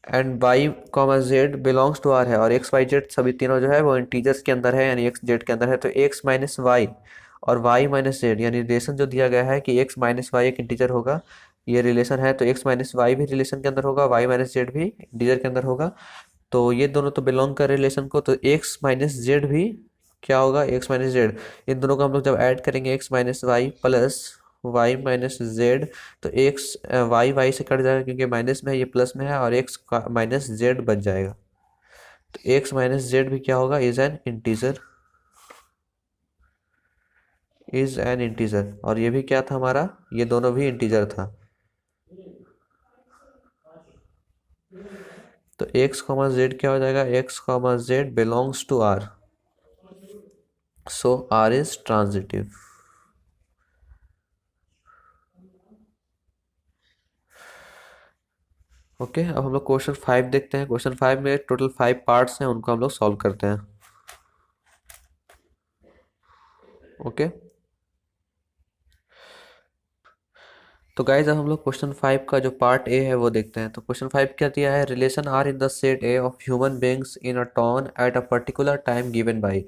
and Y comma Z belongs to R है और एक्स वाई जेड सभी तीनों जो है वो इंटीजर्स के अंदर है, यानी एक्स जेड के अंदर है, तो एक्स माइनस वाई और वाई माइनस जेड यानी रिलेशन जो दिया गया है कि एक्स माइनस वाई एक इंटीजर होगा, ये रिलेशन है। तो एक्स माइनस वाई भी रिलेशन के अंदर होगा, वाई माइनस जेड भी इंटीजर के अंदर होगा। तो ये दोनों तो बिलोंग कर रिलेशन को, तो एक्स माइनस जेड भी क्या होगा, एक्स माइनस जेड। इन दोनों को हम लोग जब ऐड करेंगे x minus y plus y minus z, तो एक्स वाई वाई से कट जाएगा क्योंकि माइनस में है, ये प्लस में है, और एक्स माइनस जेड बच जाएगा। तो एक्स माइनस जेड भी क्या होगा, is an integer, is an integer. और ये भी क्या था हमारा, ये दोनों भी इंटीजर था। तो एक्स कॉमा जेड क्या हो जाएगा, x comma Z belongs to R, so R is transitive. Okay अब हम लोग क्वेश्चन 5 देखते हैं। क्वेश्चन 5 में टोटल 5 पार्ट्स हैं, उनको हम लोग सॉल्व करते हैं। ओके तो गाइज अब हम लोग क्वेश्चन 5 का जो पार्ट ए है वो देखते हैं। तो क्वेश्चन 5 क्या दिया है, relation R in the set A of human beings in a town at a particular time given by.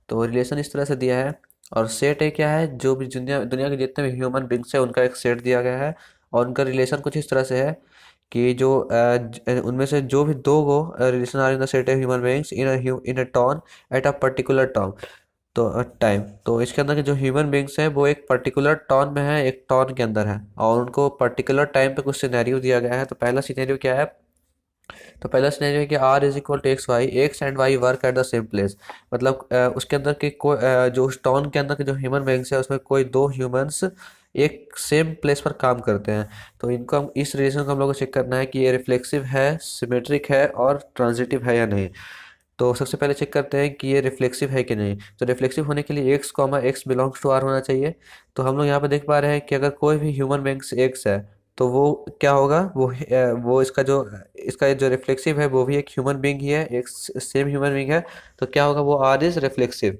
तो रिलेशन इस तरह से दिया है, और सेट ए क्या है, जो भी दुनिया दुनिया के जितने भी ह्यूमन बींग्स है उनका एक सेट दिया गया है, और उनका रिलेशन कुछ इस तरह से है कि जो उनमें से जो भी दो गो relation R in the set A human beings in a town at a particular term, तो टाइम। तो इसके अंदर के जो ह्यूमन बींग्स हैं वो एक पर्टिकुलर टर्न में है, एक टर्न के अंदर है, और उनको पर्टिकुलर टाइम पे कुछ सिनेरियो दिया गया है। तो पहला सिनेरियो क्या है, तो पहला सिनेरियो है कि R is equal to x Y, x and y work at the same place. मतलब उसके अंदर के कोई जो उस टर्न के अंदर के जो ह्यूमन बींग्स है उसमें कोई दो ह्यूमंस एक सेम प्लेस पर काम करते हैं। तो इनको इस रिलेशन को हम लोग को चेक करना है कि ये रिफ्लेक्सिव है, सिमेट्रिक है और ट्रांजिटिव है या नहीं। तो सबसे पहले चेक करते हैं कि ये रिफ्लेक्सिव है कि नहीं। तो रिफ्लेक्सिव होने के लिए x comma x belongs to R होना चाहिए। तो हम लोग यहाँ पे देख पा रहे हैं कि अगर कोई भी ह्यूमन बींग्स एक्स है तो वो क्या होगा, वो इसका जो रिफ्लेक्सिव है वो भी एक ह्यूमन बींग ही है, एक सेम ह्यूमन बींग है, तो क्या होगा, वो आर इज रिफ्लेक्सिव।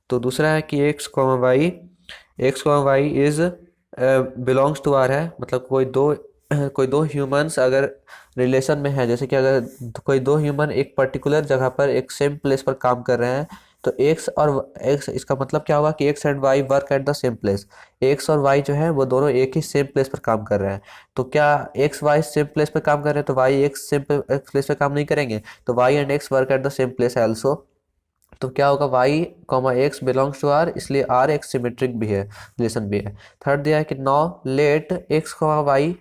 तो दूसरा है कि x comma y is belongs to R है, मतलब कोई दो ह्यूमंस अगर रिलेशन में है, जैसे कि अगर कोई दो ह्यूमन एक पर्टिकुलर जगह पर एक सेम प्लेस पर काम कर रहे हैं, तो एक्स इसका मतलब क्या होगा कि x and y work at the same place. X और वाई जो है वो दोनों एक ही सेम प्लेस पर काम कर रहे हैं। तो क्या एक्स वाई सेम प्लेस पर काम कर रहे हैं तो वाई एक्स सेम प्लेस पर काम नहीं करेंगे, तो Y and X work at the same place also. तो क्या होगा, Y comma x belongs to R, इसलिए आर एक सिमेट्रिक भी है, रिलेशन भी है। थर्ड दिया है कि now let x comma Y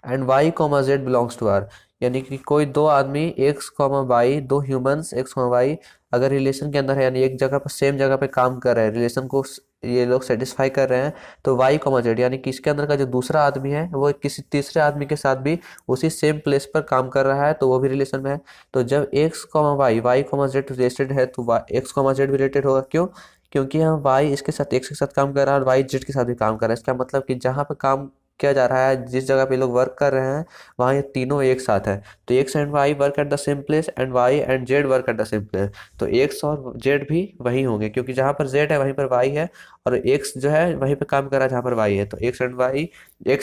and Y comma Z belongs to R, यानी कि कोई दो आदमी एक्स कॉमा वाई, दो ह्यूमंस एक्स कॉमा वाई अगर रिलेशन के अंदर है, यानी एक जगह पर सेम जगह पे काम कर रहे हैं, रिलेशन को ये लोग सेटिस्फाई कर रहे हैं, तो वाई कॉमा जेड यानी कि इसके अंदर का जो दूसरा आदमी है वो किसी तीसरे आदमी के साथ भी उसी सेम प्लेस पर काम कर रहा है, तो वो भी रिलेशन में है। तो जब x comma y y comma z related है तो एक्स कॉमा जेड भी रिलेटेड होगा। क्यों, क्योंकि हम वाई इसके साथ एक्स के साथ काम कर रहा है और वाई जेड के साथ भी काम कर रहा है। इसका मतलब कि जहाँ पर काम किया जा रहा है, जिस जगह पे लोग वर्क कर रहे हैं, वहाँ ये तीनों एक साथ है। तो x and y work at the same place and y and z work at the same place. तो एक्स और जेड भी वही होंगे, क्योंकि जहाँ पर जेड है वहीं पर वाई है, और एक्स जो है वहीं पे काम कर रहा है जहाँ पर वाई है। तो x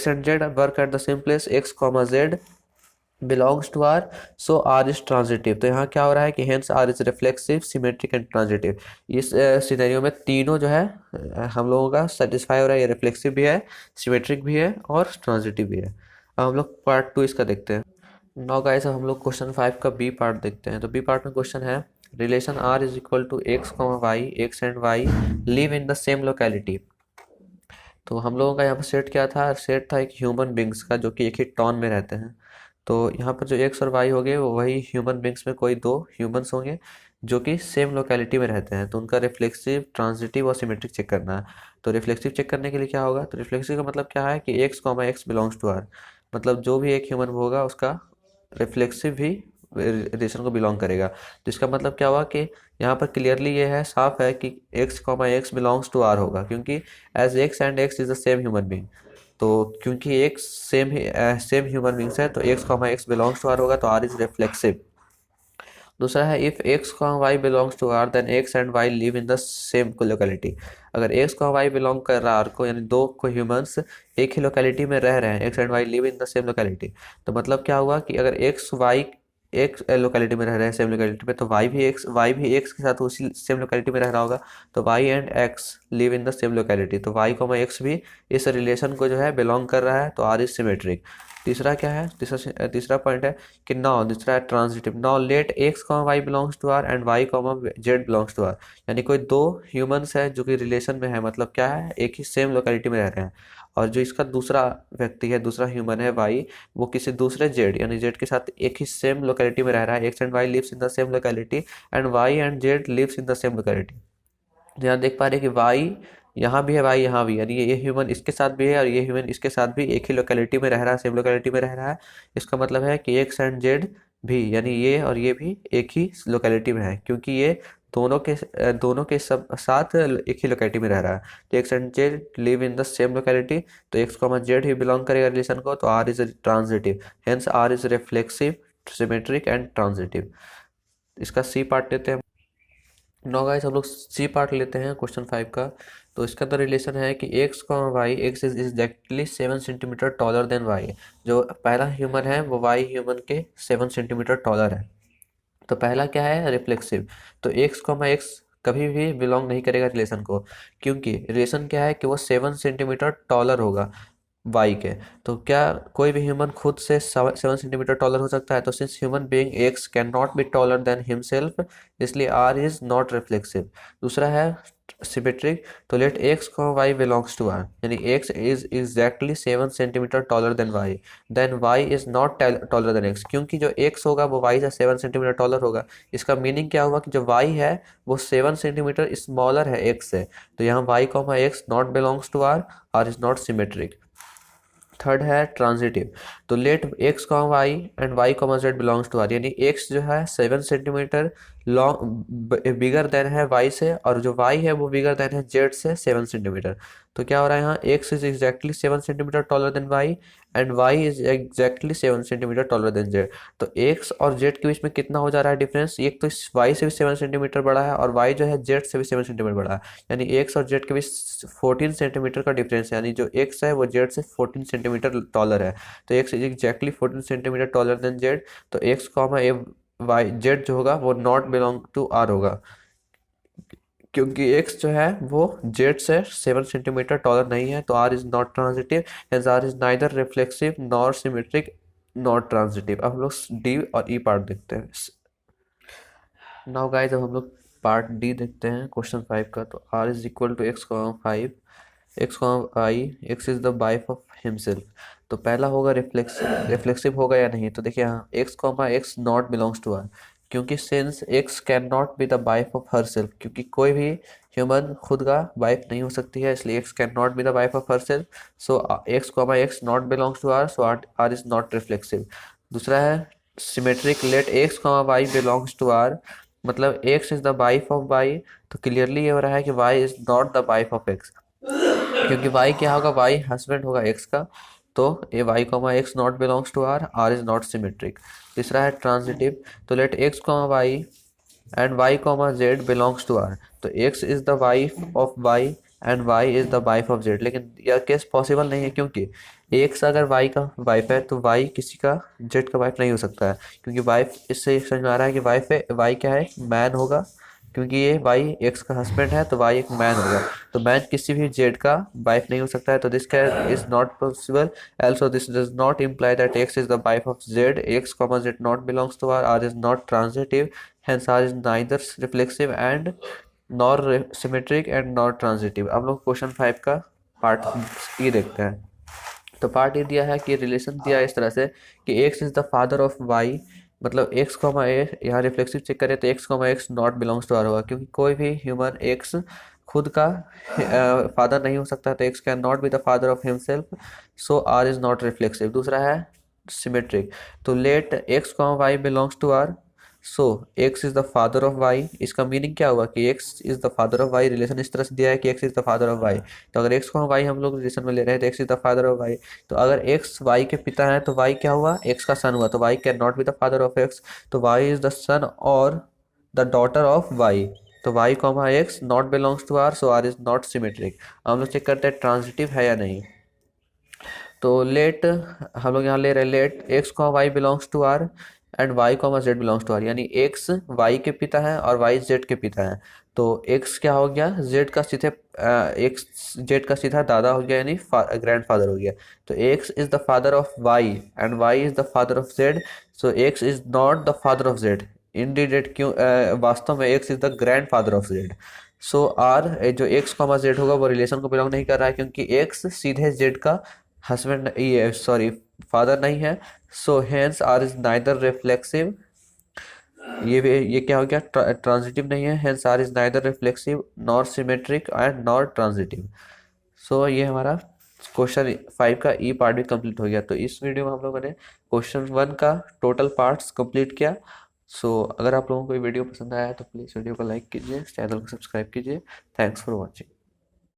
and z work at the same place, x comma Z belongs to R, so R is transitive. तो यहाँ क्या हो रहा है कि hence R is reflexive, symmetric and transitive. इस सिनेरियो में तीनों जो है हम लोगों का सेटिस्फाई हो रहा है, ये रिफ्लेक्सिव भी है, सिमेट्रिक भी है और ट्रांजिटिव भी है। अब हम लोग पार्ट 2 इसका देखते हैं। नाउ गाइस हम लोग क्वेश्चन 5 का बी पार्ट देखते हैं। तो बी पार्ट में क्वेश्चन है, relation R is equal to x comma y, x and y live in the same locality. तो हम लोगों का यहाँ पर सेट क्या था, सेट था एक ह्यूमन बींग्स का जो कि एक ही टॉन में रहते हैं। तो यहाँ पर जो एक्स और वाई हो गए वो वही ह्यूमन बींग्स में कोई दो ह्यूमंस होंगे जो कि सेम लोकेलिटी में रहते हैं। तो उनका रिफ्लेक्सिव, ट्रांजिटिव और सिमेट्रिक चेक करना है। तो रिफ्लेक्सिव चेक करने के लिए क्या होगा, तो रिफ्लेक्सिव का मतलब क्या है कि x comma x belongs to R, मतलब जो भी एक ह्यूमन होगा उसका रिफ्लेक्सिव भी रिलेशन को बिलोंग करेगा। तो इसका मतलब क्या हुआ कि यहाँ पर क्लियरली ये है, साफ है कि x comma x belongs to R होगा, क्योंकि as x and x is the same human being. तो क्योंकि एक सेम ह्यूमन बींग्स है तो x comma x belongs to R होगा, तो आर इज रिफ्लेक्सिव। दूसरा है if x comma Y belongs to R then x and y live in the same locality. अगर एक्स कॉमा वाई बिलोंग कर रहा है आर को, यानी दो को ह्यूमंस एक ही लोकेलिटी में रह रहे हैं, x and y live in the same locality, तो मतलब क्या हुआ कि अगर एक्स वाई एक लोकेलिटी में रह रहे हैं सेम लोकेलिटी में, तो वाई भी एक्स के साथ उसी सेम लोकेलिटी में रह रहा होगा। तो Y and x live in the same locality, तो वाई कॉमा एक्स भी इस रिलेशन को जो है बिलोंग कर रहा है, तो आर इज सिमेट्रिक। तीसरा क्या है, तीसरा पॉइंट है कि नाउ, दूसरा है transitive. Now let x comma Y belongs to R and Y comma Z belongs to R, यानी कोई दो ह्यूमंस है जो कि रिलेशन में है, मतलब क्या है, एक ही सेम लोकेलिटी में रह रहे हैं, और जो इसका दूसरा व्यक्ति है, दूसरा ह्यूमन है वाई, वो किसी दूसरे जेड यानी जेड के साथ एक ही सेम लोकेलिटी में रह रहा है। X and y lives in the same locality and y and z lives in the same locality. यहाँ देख पा रहे हैं कि वाई यहाँ भी है, वाई यहाँ भी, यानी ये ह्यूमन इसके साथ भी है और ये ह्यूमन इसके साथ भी एक ही लोकेलिटी में रह रहा है, सेम लोकेलिटी में रह रहा है। इसका मतलब है कि एक्स एंड जेड भी, यानी ये और ये भी एक ही लोकेलिटी में है, क्योंकि ये दोनों के सब साथ एक ही लोकेलिटी में रह रहा है। तो x and z live in the same locality, तो एक्स कॉमा जेड ही बिलोंग करेगा रिलेशन को, तो R is transitive, hence R is reflexive, symmetric and transitive. इसका सी पार्ट लेते हैं। नो गाइस, हम लोग सी पार्ट लेते हैं क्वेश्चन 5 का। तो इसका तो रिलेशन है कि एक्स का y, x is exactly 7 centimetre taller than y. जो पहला ह्यूमन है वो वाई ह्यूमन के 7 सेंटीमीटर टॉलर है। तो पहला क्या है, रिफ्लेक्सिव। तो एक्स कॉमा एक्स कभी भी बिलोंग नहीं करेगा रिलेशन को, क्योंकि रिलेशन क्या है कि वो 7 सेंटीमीटर टॉलर होगा वाई के। तो क्या कोई भी ह्यूमन खुद से 7 सेंटीमीटर टॉलर हो सकता है? तो since human being X can not be taller than himself, इसलिए आर इज नॉट रिफ्लेक्सिव। दूसरा है सिमेट्रिक। तो let x comma Y belongs to R, यानी X is exactly 7 centimetre taller than Y is not taller than X, क्योंकि जो x होगा वो Y से 7 सेंटीमीटर टॉलर होगा। इसका मीनिंग क्या हुआ कि जो वाई है वो 7 सेंटीमीटर स्मॉलर है एक्स से। तो यहाँ y comma x not belongs to R is not symmetric. Third है ट्रांजिटिव। तो let x comma Y and Y comma Z belongs to R, यानी एक्स जो है 7 सेंटीमीटर लॉन्ग बिगर देन है वाई से, और जो वाई है वो बिगर देन है जेड से 7 सेंटीमीटर। तो क्या हो रहा है यहाँ, x is exactly 7 centimetre taller than y and Y is exactly 7 centimetre taller than z. तो एक्स और जेड के बीच में कितना हो जा रहा है डिफरेंस, एक तो वाई से भी 7 सेंटीमीटर बड़ा है और वाई जो है जेड से भी 7 सेंटीमीटर बड़ा है, यानी एक्स और जेड के बीच 14 सेंटीमीटर का डिफरेंस है, यानी जो एक्स है वो जेड से 14 सेंटीमीटर टॉलर है। तो x is exactly 14 centimetre taller than z. तो एक्स कॉमा ए वाई जेड जो होगा वो नॉट बिलोंग टू आर होगा, क्योंकि एक्स जो है वो जेड से 7 सेंटीमीटर टॉलर नहीं है। तो R is not transitive, hence R is neither reflexive nor symmetric not transitive. अब हम लोग डी और ई पार्ट देखते हैं। नाउ गाइस, अब हम लोग पार्ट डी देखते हैं क्वेश्चन 5 का। तो R is equal to x comma 5, x comma I, x is the wife of himself. तो पहला होगा रिफ्लेक्सिव होगा या नहीं। तो देखिए यहाँ X comma x not belongs to R, क्योंकि since X can not be the wife of herself, क्योंकि कोई भी ह्यूमन खुद का वाइफ नहीं हो सकती है, इसलिए X can not be the wife of herself. So X comma x not belongs to R, so R is not reflexive. दूसरा है symmetric. Let x comma Y belongs to R, मतलब X is the wife of Y. तो clearly ये हो रहा है कि Y is not the wife of X, क्योंकि वाई क्या होगा, वाई हस्बैंड होगा एक्स का। तो ये Y comma x not belongs to R is not symmetric. तीसरा है ट्रांजिटिव। तो let x comma Y and Y comma Z belongs to R. तो x is the wife of Y and Y is the wife of Z, लेकिन यह case possible नहीं है, क्योंकि X अगर वाई का वाइफ है तो वाई किसी का जेड का वाइफ नहीं हो सकता है, क्योंकि वाइफ, इससे समझ में आ रहा है कि वाइफ है, वाई क्या है, मैन होगा, क्योंकि ये वाई एक्स का हस्बैंड है तो वाई एक मैन होगा। तो मैन किसी भी जेड का वाइफ नहीं हो सकता है, तो this can is not possible. also this does not imply that x is the wife of z, x comma z not belongs to r is not transitive, hence r is neither reflexive and nor symmetric and nor transitive। अब लोग question 5 का part ई देखते हैं। तो part ये दिया है कि रिलेशन दिया है इस तरह से कि x is the father of y, मतलब एक्स कॉमा ए, यहाँ रिफ्लेक्सिव चेक करें तो x comma x not belongs to R होगा, क्योंकि कोई भी ह्यूमन एक्स खुद का फादर नहीं हो सकता, तो x can not be the father of himself, so R is not reflexive. दूसरा है सिमेट्रिक, तो let x comma Y belongs to R, so x is the father of y. इसका मीनिंग क्या हुआ कि x is the father of y, relation इस तरह से दिया है कि x is the father of Y, तो अगर एक्स को वाई हम लोग रिलेशन में ले रहे हैं तो x is the father of Y. तो अगर एक्स वाई के पिता है तो वाई क्या हुआ, एक्स का सन हुआ, तो y can not be the father of x, तो वाई इज द सन और द डॉटर ऑफ वाई। तो Y comma x not belongs to R, so R is not symmetric. हम लोग चेक करते हैं ट्रांजिटिव है या नहीं। तो लेट हम लोग यहाँ ले रहे हैं let x comma Y belongs to R and Y comma Z belongs to R, यानी एक्स वाई के पिता है और वाई जेड के पिता है। तो एक्स क्या हो गया, जेड का सीधे एक्स जेड का सीधा दादा हो गया, यानी ग्रैंडफादर हो गया। तो x is the father of Y and Y is the father of z, so x is not the father of z. Indirect क्यों, वास्तव में x is the grand father of z. So R जो x comma z होगा वो relation को belong नहीं कर रहा है, क्योंकि एक्स सीधे जेड का हस्बैंड, ये सॉरी फादर नहीं है, so hence R is neither reflexive. ये क्या हो गया, ट्रांजिटिव नहीं है, hence R is neither reflexive nor symmetric and nor transitive. So ये हमारा क्वेश्चन 5 का ई पार्ट भी कंप्लीट हो गया। तो इस वीडियो में हम लोगों ने क्वेश्चन 1 का टोटल पार्ट्स कंप्लीट किया। सो अगर आप लोगों को ये वीडियो पसंद आया तो प्लीज़ वीडियो को लाइक कीजिए, चैनल को सब्सक्राइब कीजिए। Thanks for watching.